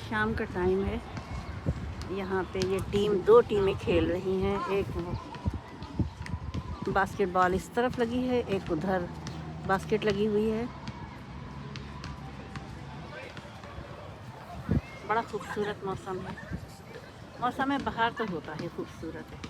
शाम का टाइम है। यहाँ पे ये दो टीमें खेल रही हैं। एक बास्केटबॉल इस तरफ लगी है, एक उधर बास्केट लगी हुई है। बड़ा खूबसूरत मौसम है। मौसम है बाहर तो होता है खूबसूरत है।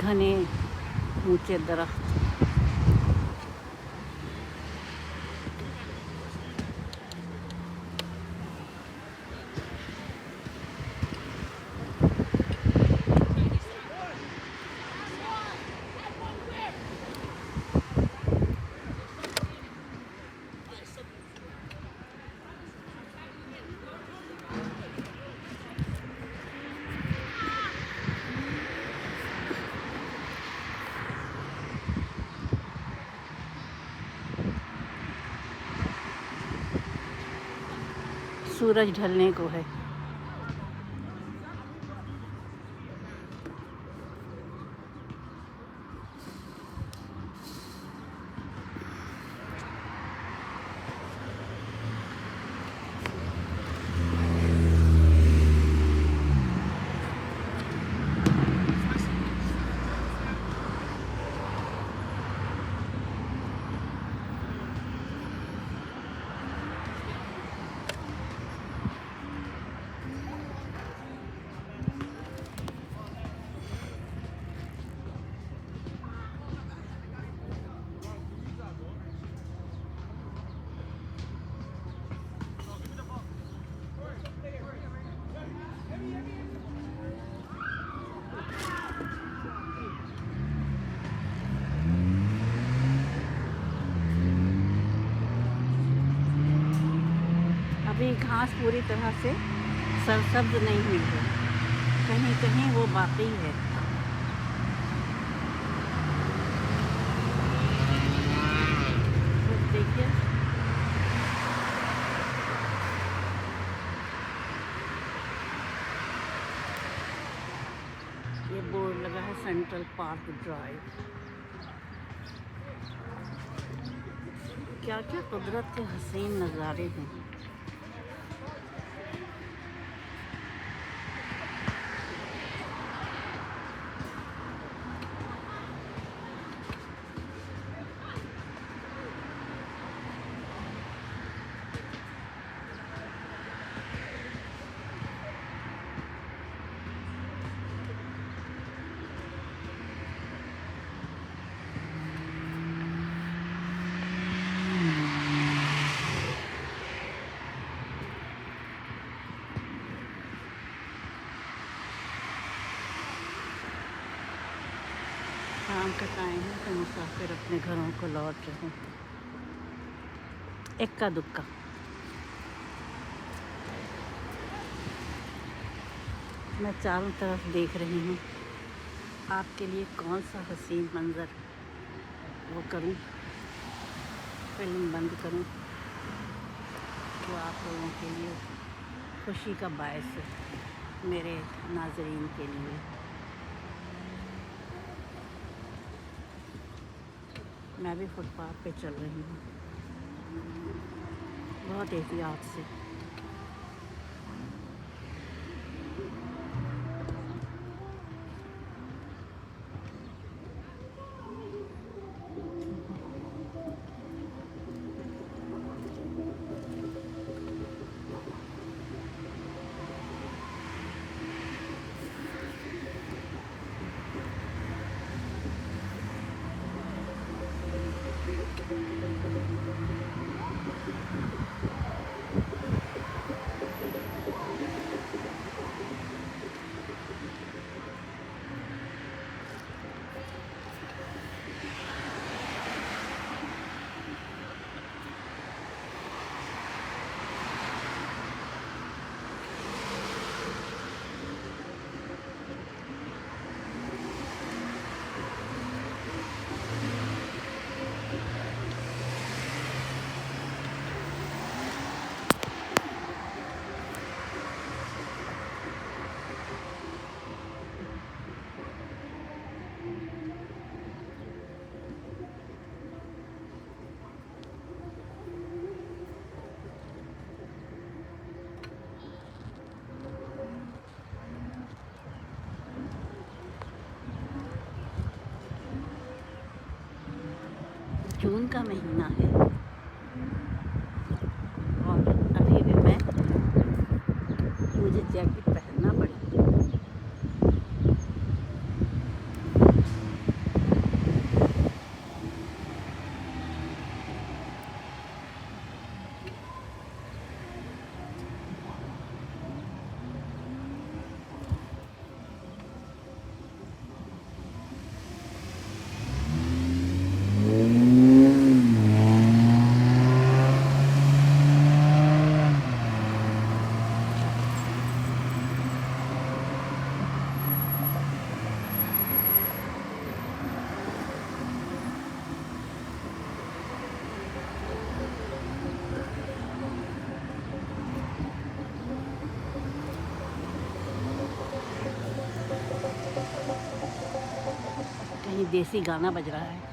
घने ऊंचे दरख्त, सूरज ढलने को है। अभी घास पूरी तरह से सरसब्ज नहीं हुई है, कहीं कहीं वो बाकी है। तो देखिए ये बोर्ड लगा है सेंट्रल पार्क ड्राइव। क्या क्या कुदरत के हसीन नज़ारे हैं। शाम का टाइम है तो मुसाफिर अपने घरों को लौट रहे हैं, इक्का दुक्का। मैं चारों तरफ देख रही हूँ, आपके लिए कौन सा हसीन मंज़र वो करूँ, फिल्म बंद करूँ जो आप लोगों के लिए खुशी का बायस है, मेरे नाज़रीन के लिए। मैं भी फुटपाथ पे चल रही हूँ बहुत एहतियात से। का महीना है और अभी भी मुझे जैकेट पहनना पड़ेगा। कहीं देसी गाना बज रहा है।